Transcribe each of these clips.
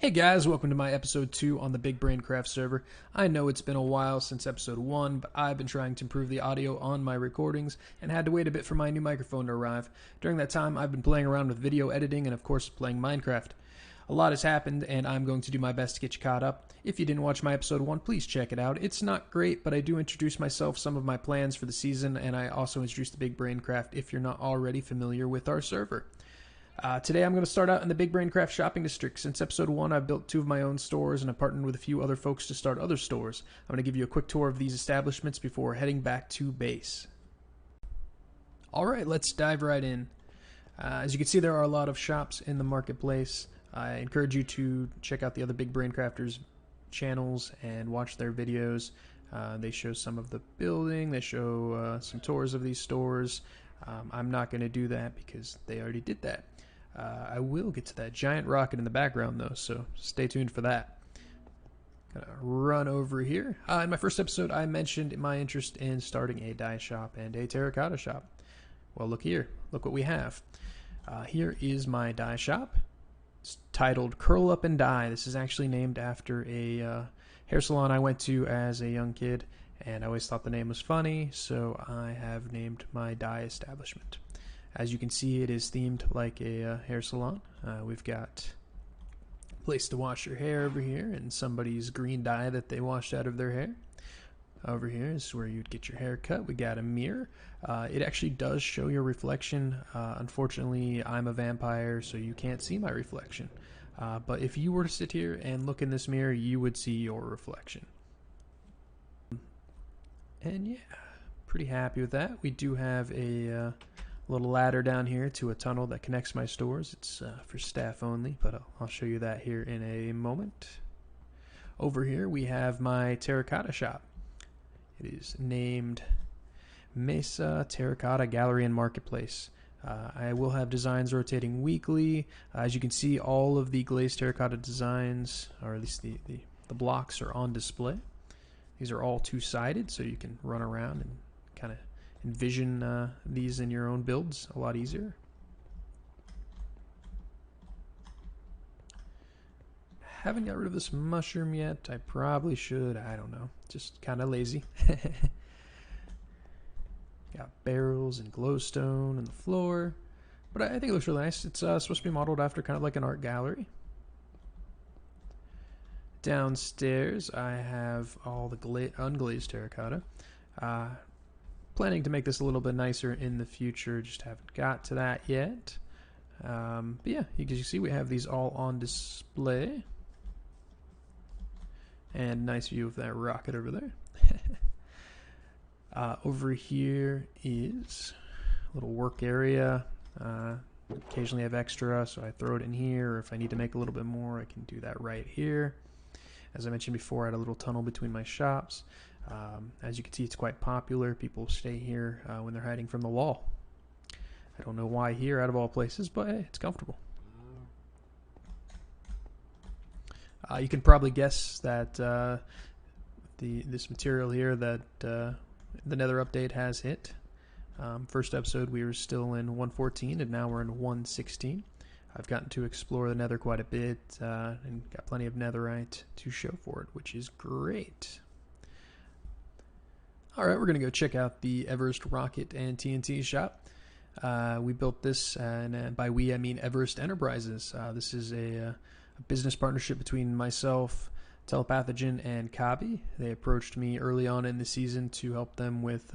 Hey guys, welcome to my episode 2 on the BigBrainCraft server. I know it's been a while since episode 1, but I've been trying to improve the audio on my recordings and had to wait a bit for my new microphone to arrive. During that time, I've been playing around with video editing and of course playing Minecraft. A lot has happened and I'm going to do my best to get you caught up. If you didn't watch my episode 1, please check it out. It's not great, but I do introduce myself, some of my plans for the season, and I also introduce the BigBrainCraft if you're not already familiar with our server. Today I'm going to start out in the BigBrainCraft shopping district. Since episode 1, I've built 2 of my own stores and I've partnered with a few other folks to start other stores. I'm going to give you a quick tour of these establishments before heading back to base. Alright, let's dive right in. As you can see, there are a lot of shops in the marketplace. I encourage you to check out the other BigBrainCrafters channels and watch their videos. They show some of the building, they show some tours of these stores. I'm not going to do that because they already did that. I will get to that giant rocket in the background though, so stay tuned for that. Gonna run over here. In my first episode, I mentioned my interest in starting a dye shop and a terracotta shop. Well, look here. Look what we have. Here is my dye shop. It's titled Curl Up and Dye. This is actually named after a hair salon I went to as a young kid, and I always thought the name was funny, so I have named my dye establishment. As you can see, it is themed like a hair salon. We've got a place to wash your hair over here and somebody's green dye that they washed out of their hair. Over here is where you'd get your hair cut. We got a mirror. It actually does show your reflection. Unfortunately, I'm a vampire, so you can't see my reflection. But if you were to sit here and look in this mirror, you would see your reflection. And yeah, pretty happy with that. We do have a little ladder down here to a tunnel that connects my stores. It's for staff only, but I'll show you that here in a moment. Over here we have my terracotta shop. It is named Mesa Terracotta Gallery and Marketplace. I will have designs rotating weekly. As you can see, all of the glazed terracotta designs, or at least the blocks, are on display. These are all two-sided, so you can run around and kind of envision these in your own builds a lot easier. Haven't got rid of this mushroom yet. I probably should. I don't know. Just kind of lazy. Got barrels and glowstone on the floor. But I think it looks really nice. It's supposed to be modeled after kind of like an art gallery. Downstairs, I have all the unglazed terracotta. Planning to make this a little bit nicer in the future, just haven't got to that yet. But yeah, as you can see, we have these all on display. And nice view of that rocket over there. Over here is a little work area. Occasionally I have extra, so I throw it in here, or if I need to make a little bit more, I can do that right here. As I mentioned before, I had a little tunnel between my shops. As you can see, it's quite popular. People stay here when they're hiding from the law. I don't know why here, out of all places, but hey, it's comfortable. You can probably guess that this material here that the Nether update has hit. First episode we were still in 1.14 and now we're in 1.16. I've gotten to explore the Nether quite a bit and got plenty of netherite to show for it, which is great. Alright, we're going to go check out the Everest Rocket and TNT shop. We built this, and by we I mean Everest Enterprises. This is a business partnership between myself, Telepathogen, and Kabi. They approached me early on in the season to help them with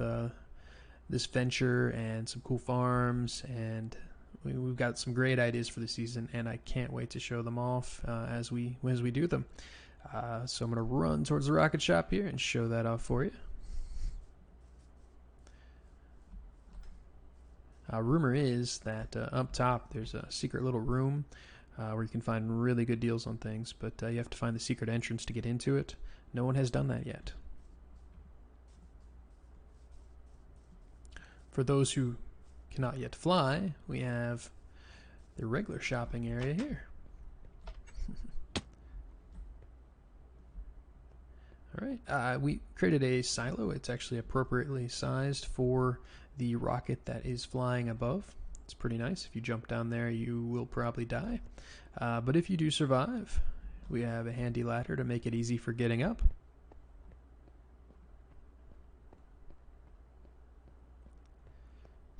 this venture and some cool farms, and we've got some great ideas for the season, and I can't wait to show them off as we do them. So I'm going to run towards the rocket shop here and show that off for you. Rumor is that up top there's a secret little room where you can find really good deals on things, but you have to find the secret entrance to get into it. No one has done that yet. For those who cannot yet fly, we have the regular shopping area here. Alright, we created a silo. It's actually appropriately sized for the rocket that is flying above. It's pretty nice. If you jump down there, you will probably die. But if you do survive, We have a handy ladder to make it easy for getting up.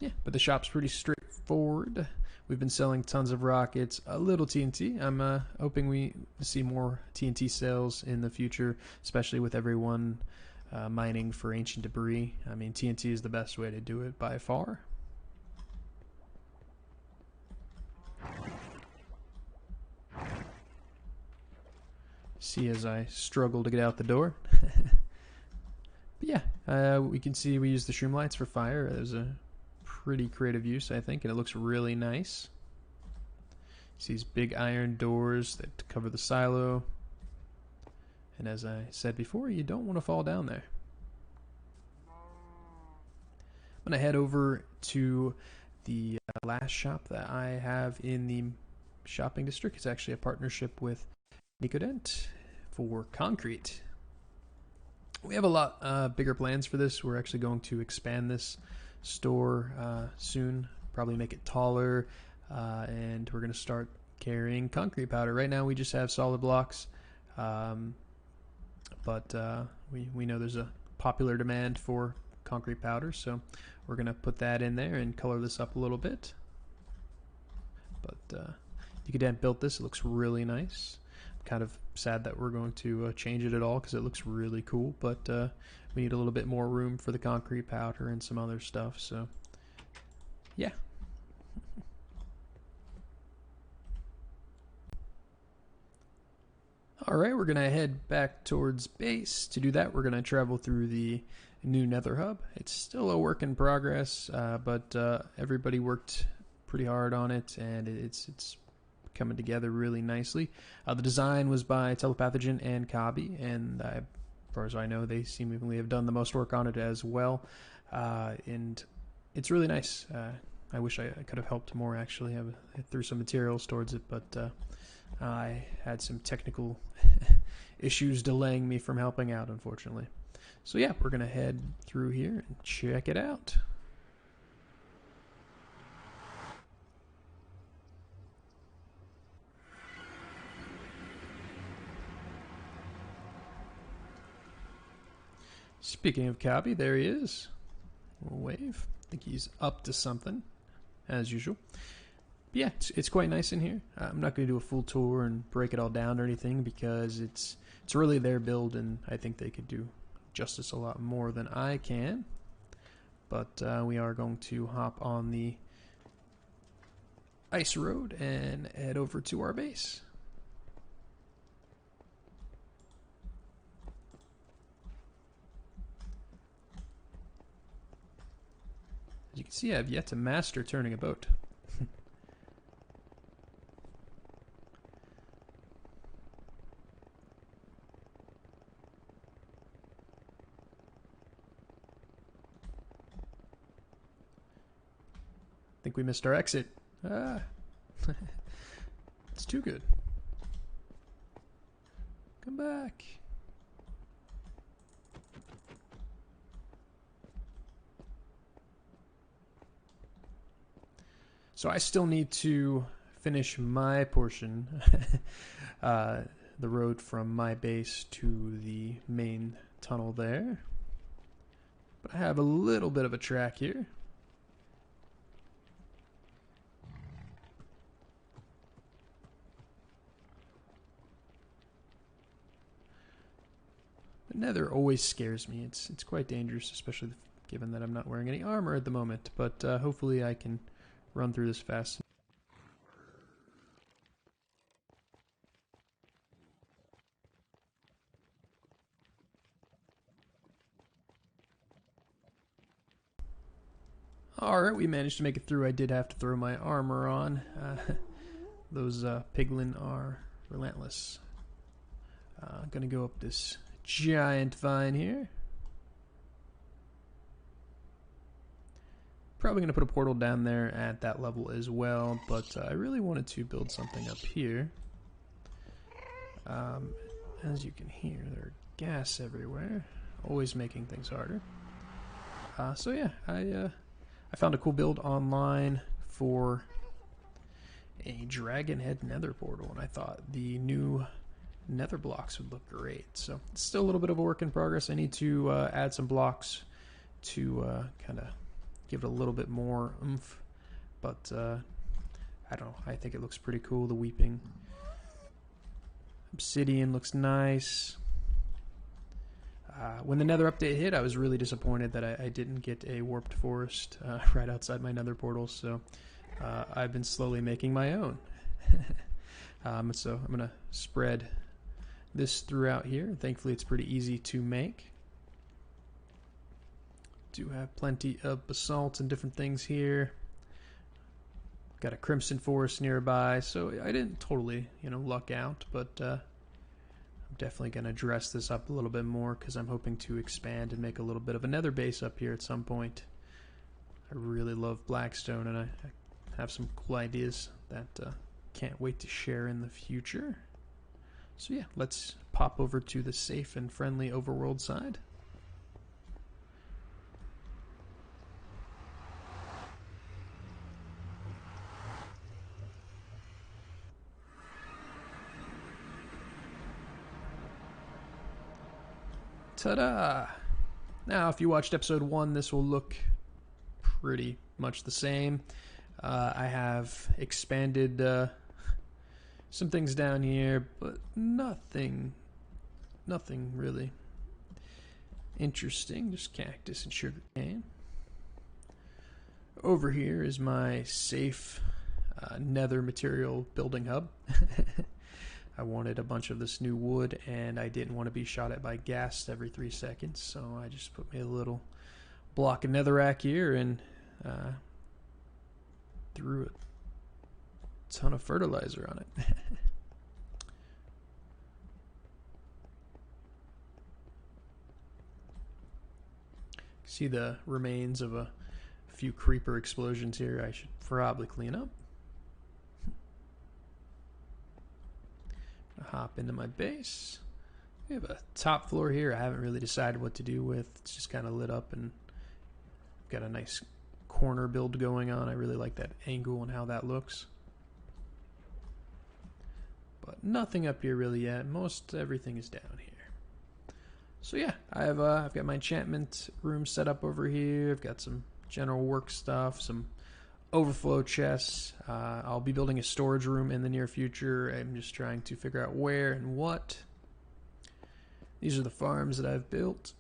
Yeah, but the shop's pretty straightforward. We've been selling tons of rockets, a little TNT. I'm hoping we see more TNT sales in the future, especially with everyone mining for ancient debris. I mean, TNT is the best way to do it by far. See as I struggle to get out the door. But yeah, we can see we use the shroom lights for fire. It was a pretty creative use, I think, and it looks really nice. See these big iron doors that cover the silo. And as I said before, you don't want to fall down there. I'm going to head over to the last shop that I have in the shopping district. It's actually a partnership with Nicodent for concrete. We have a lot bigger plans for this. We're actually going to expand this store soon, probably make it taller, and we're going to start carrying concrete powder. Right now we just have solid blocks, but we know there's a popular demand for concrete powder, so we're going to put that in there and color this up a little bit. But Nicodent built this. It looks really nice. I'm kind of sad that we're going to change it at all because it looks really cool, but we need a little bit more room for the concrete powder and some other stuff, so yeah. Alright, we're going to head back towards base. To do that, we're going to travel through the new Nether Hub. It's still a work in progress, but everybody worked pretty hard on it, and it's coming together really nicely. The design was by Telepathogen and Kabi, and as far as I know, they seemingly have done the most work on it as well. And it's really nice. I wish I could have helped more, actually. I threw some materials towards it, but I had some technical issues delaying me from helping out, unfortunately. So yeah, we're going to head through here and check it out. Speaking of Kabi, there he is. We'll wave. I think he's up to something, as usual. But yeah, it's quite nice in here. I'm not going to do a full tour and break it all down or anything because it's really their build, and I think they could do justice a lot more than I can. But we are going to hop on the ice road and head over to our base. As you can see, I've yet to master turning a boat. I think we missed our exit. Ah. It's too good. Come back. So I still need to finish my portion, the road from my base to the main tunnel there. But I have a little bit of a track here. The Nether always scares me. It's quite dangerous, especially given that I'm not wearing any armor at the moment. But hopefully I can run through this fast. Alright, we managed to make it through. I did have to throw my armor on. Those piglin are relentless. I'm gonna go up this giant vine here. Probably going to put a portal down there at that level as well, but I really wanted to build something up here. As you can hear, there's gas everywhere, always making things harder. So yeah, I found a cool build online for a dragon head nether portal, and I thought the new nether blocks would look great. So it's still a little bit of a work in progress. I need to add some blocks to kind of give it a little bit more oomph. But I don't know. I think it looks pretty cool. The weeping obsidian looks nice. When the nether update hit, I was really disappointed that I didn't get a warped forest right outside my nether portal. So I've been slowly making my own. So I'm going to spread this throughout here. Thankfully, it's pretty easy to make. Do have plenty of basalt and different things here. Got a crimson forest nearby, so I didn't totally, luck out, but I'm definitely going to dress this up a little bit more because I'm hoping to expand and make a little bit of a nether base up here at some point. I really love Blackstone, and I have some cool ideas that can't wait to share in the future. So yeah, let's pop over to the safe and friendly overworld side. Ta-da! Now, if you watched episode 1, this will look pretty much the same. I have expanded some things down here, but nothing really interesting. Just cactus and sugarcane. Over here is my safe nether material building hub. I wanted a bunch of this new wood, and I didn't want to be shot at by ghast every 3 seconds, so I just put me a little block of netherrack here and threw a ton of fertilizer on it. See the remains of a few creeper explosions here. I should probably clean up. Hop into my base. We have a top floor here I haven't really decided what to do with. It's just kind of lit up and got a nice corner build going on. I really like that angle and how that looks. But nothing up here really yet. Most everything is down here. So yeah, I've got my enchantment room set up over here. I've got some general work stuff, some overflow chests. I'll be building a storage room in the near future. I'm just trying to figure out where and what. These are the farms that I've built.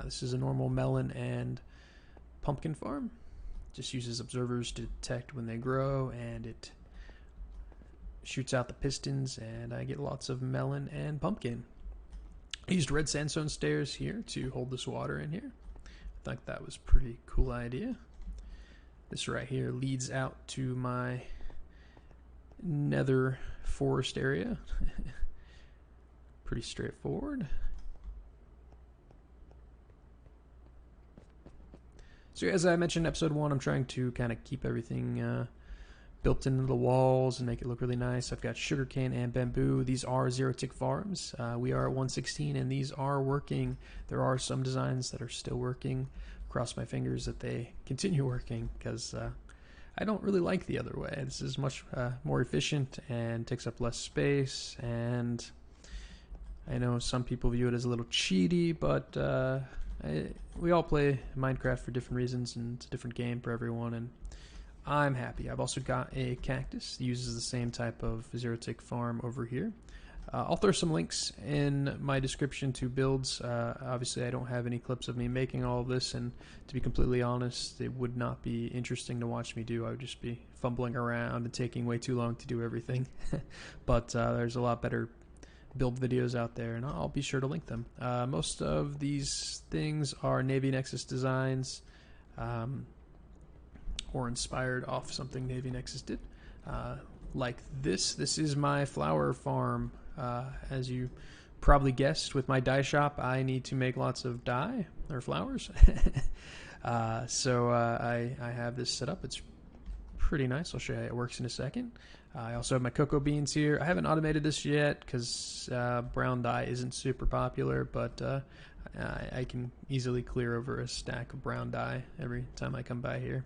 This is a normal melon and pumpkin farm. Just uses observers to detect when they grow, and it shoots out the pistons, and I get lots of melon and pumpkin. I used red sandstone stairs here to hold this water in here. I thought that was a pretty cool idea. This right here leads out to my nether forest area. Pretty straightforward. So as I mentioned in episode 1, I'm trying to kind of keep everything built into the walls and make it look really nice. I've got sugarcane and bamboo. These are zero-tick farms. We are at 116 and these are working. There are some designs that are still working. Cross my fingers that they continue working, because I don't really like the other way. This is much more efficient and takes up less space, and I know some people view it as a little cheaty, but we all play Minecraft for different reasons, and it's a different game for everyone, and I'm happy. I've also got a cactus that uses the same type of zero-tick farm over here. I'll throw some links in my description to builds. Obviously, I don't have any clips of me making all of this, and to be completely honest, it would not be interesting to watch me do. I would just be fumbling around and taking way too long to do everything. But there's a lot better build videos out there, and I'll be sure to link them. Most of these things are Navy Nexus designs, or inspired off something Navy Nexus did. Like this is my flower farm. As you probably guessed, with my dye shop, I need to make lots of dye, or flowers. So I have this set up. It's pretty nice. I'll show you how it works in a second. I also have my cocoa beans here. I haven't automated this yet because brown dye isn't super popular, but I can easily clear over a stack of brown dye every time I come by here.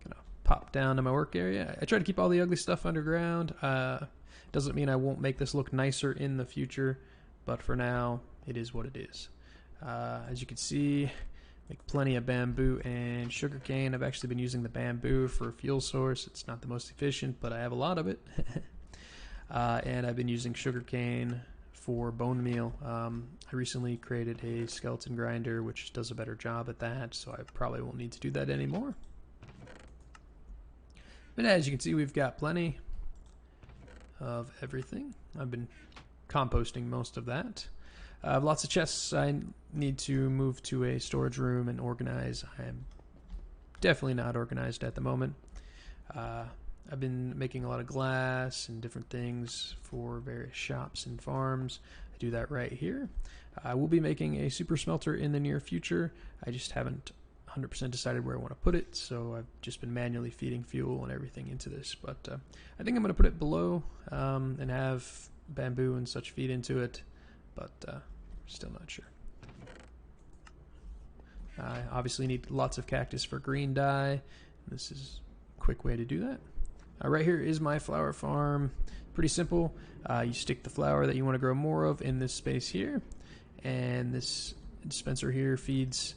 Gonna pop top down in my work area. I try to keep all the ugly stuff underground. Doesn't mean I won't make this look nicer in the future, but for now, it is what it is. As you can see, make plenty of bamboo and sugarcane. I've actually been using the bamboo for a fuel source. It's not the most efficient, but I have a lot of it. And I've been using sugarcane for bone meal. I recently created a skeleton grinder, which does a better job at that, so I probably won't need to do that anymore. But as you can see, we've got plenty of everything. I've been composting most of that. I have lots of chests I need to move to a storage room and organize. I am definitely not organized at the moment. I've been making a lot of glass and different things for various shops and farms. I do that right here. I will be making a super smelter in the near future. I just haven't 100% decided where I want to put it, so I've just been manually feeding fuel and everything into this. But I think I'm going to put it below and have bamboo and such feed into it, but still not sure. I obviously need lots of cactus for green dye. This is a quick way to do that. Right here is my flower farm. Pretty simple. You stick the flower that you want to grow more of in this space here, and this dispenser here feeds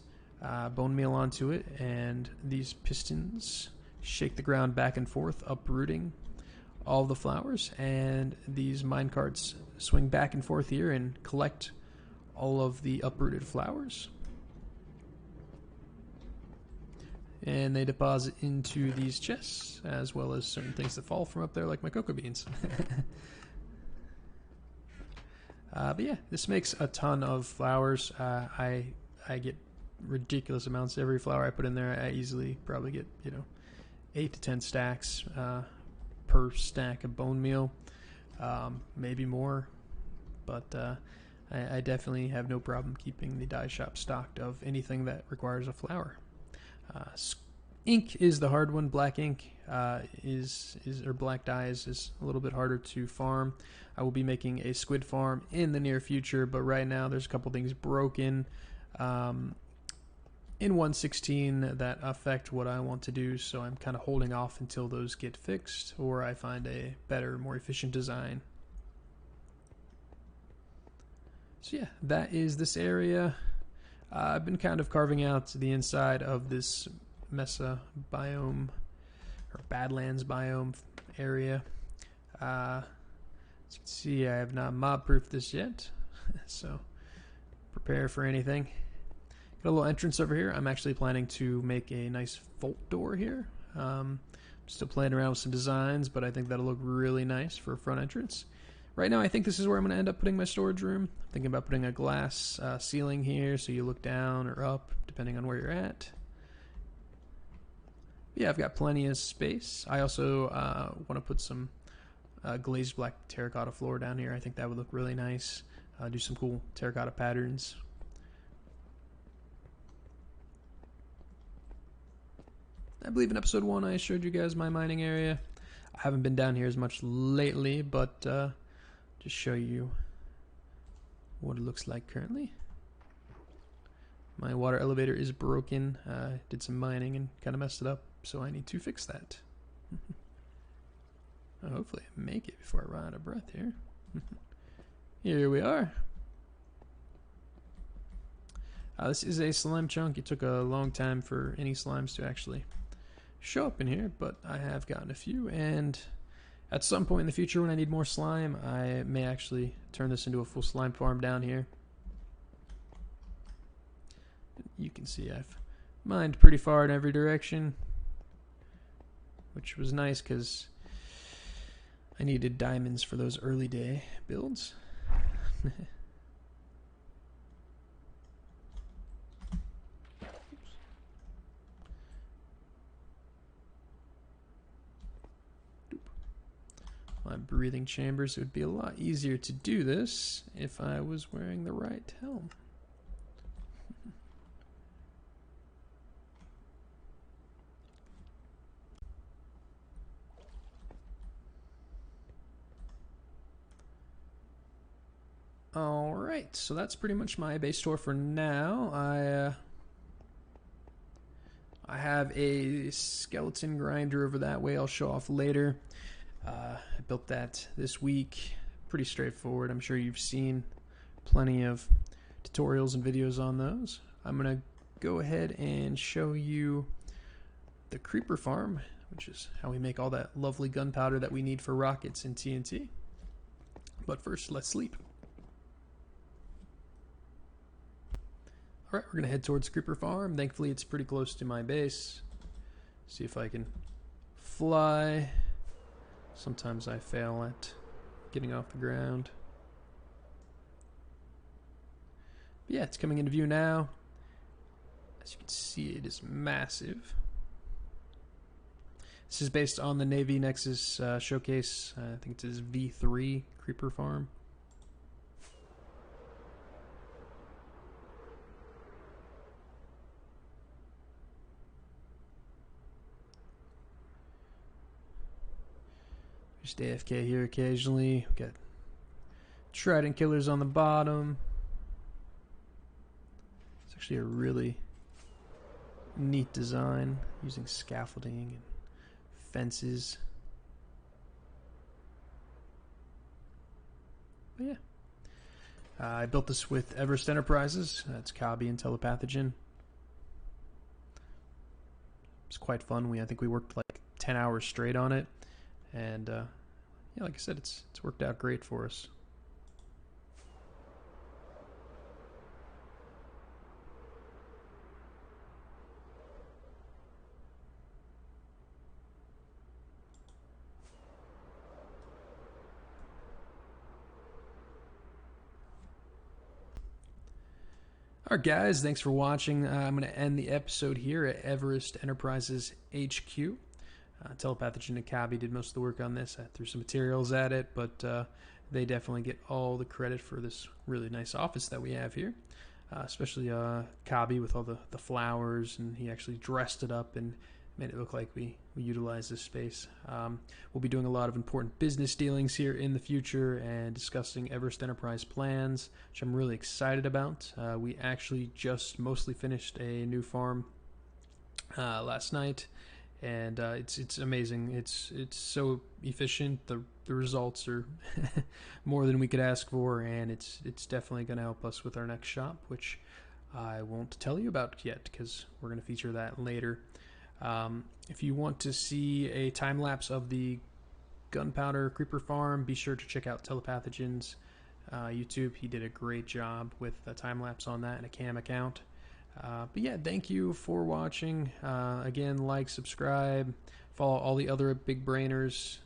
bone meal onto it, and these pistons shake the ground back and forth, uprooting all the flowers, and these mine carts swing back and forth here and collect all of the uprooted flowers. And they deposit into these chests, as well as certain things that fall from up there, like my cocoa beans. But yeah, this makes a ton of flowers. I get ridiculous amounts. Every flower I put in there, I easily probably get 8 to 10 stacks per stack of bone meal, maybe more. But I definitely have no problem keeping the dye shop stocked of anything that requires a flower. Ink is the hard one. Black ink or black dye is a little bit harder to farm. I will be making a squid farm in the near future, but right now there's a couple things broken in 1.16 that affect what I want to do, so I'm kind of holding off until those get fixed or I find a better, more efficient design. So yeah, that is this area. I've been kind of carving out the inside of this Mesa biome, or Badlands biome area. As you can see, I have not mob-proofed this yet, so prepare for anything. Got a little entrance over here. I'm actually planning to make a nice vault door here. Still playing around with some designs, but I think that'll look really nice for a front entrance. Right now, I think this is where I'm going to end up putting my storage room. I'm thinking about putting a glass ceiling here, so you look down or up, depending on where you're at. Yeah, I've got plenty of space. I also want to put some glazed black terracotta floor down here. I think that would look really nice. Do some cool terracotta patterns. I believe in episode 1 I showed you guys my mining area. I haven't been down here as much lately, but just show you what it looks like currently. My water elevator is broken. Did some mining and kind of messed it up, so I need to fix that. Hopefully I make it before I run out of breath here. Here we are. This is a slime chunk. It took a long time for any slimes to actually show up in here, but I have gotten a few, and at some point in the future when I need more slime, I may actually turn this into a full slime farm down here. You can see I've mined pretty far in every direction, which was nice because I needed diamonds for those early day builds. My breathing chambers. It would be a lot easier to do this if I was wearing the right helm. Alright, so that's pretty much my base tour for now. I I have a skeleton grinder over that way I'll show off later. I built that this week. Pretty straightforward. I'm sure you've seen plenty of tutorials and videos on those. I'm going to go ahead and show you the creeper farm, which is how we make all that lovely gunpowder that we need for rockets and TNT. But first, let's sleep. Alright, we're going to head towards creeper farm. Thankfully, it's pretty close to my base. See if I can fly. Sometimes I fail at getting off the ground. But yeah, it's coming into view now. As you can see, it is massive. This is based on the Navy Nexus showcase. I think it is V3 Creeper Farm. Just AFK here occasionally. We've got trident killers on the bottom. It's actually a really neat design using scaffolding and fences. But yeah, I built this with Everest Enterprises. That's Kabi and Telepathogen. It's quite fun. I think we worked like 10 hours straight on it, and yeah, like I said, it's worked out great for us. Alright guys, thanks for watching. I'm going to end the episode here at Everest Enterprises HQ. Telepathogen and Kabi did most of the work on this. I threw some materials at it, but they definitely get all the credit for this really nice office that we have here. Especially Kabi with all the flowers, and he actually dressed it up and made it look like we utilize this space. We'll be doing a lot of important business dealings here in the future and discussing Everest Enterprise plans, which I'm really excited about. We actually just mostly finished a new farm last night, and it's amazing. It's so efficient. The results are more than we could ask for, and it's definitely going to help us with our next shop, which I won't tell you about yet because we're going to feature that later. If you want to see a time lapse of the gunpowder creeper farm, be sure to check out Telepathogen's YouTube. He did a great job with a time lapse on that and a cam account. But yeah, thank you for watching. Again, like, subscribe, follow all the other big brainers.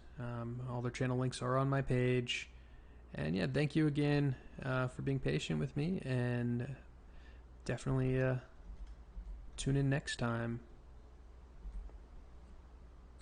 All their channel links are on my page. And yeah, thank you again for being patient with me, and definitely tune in next time.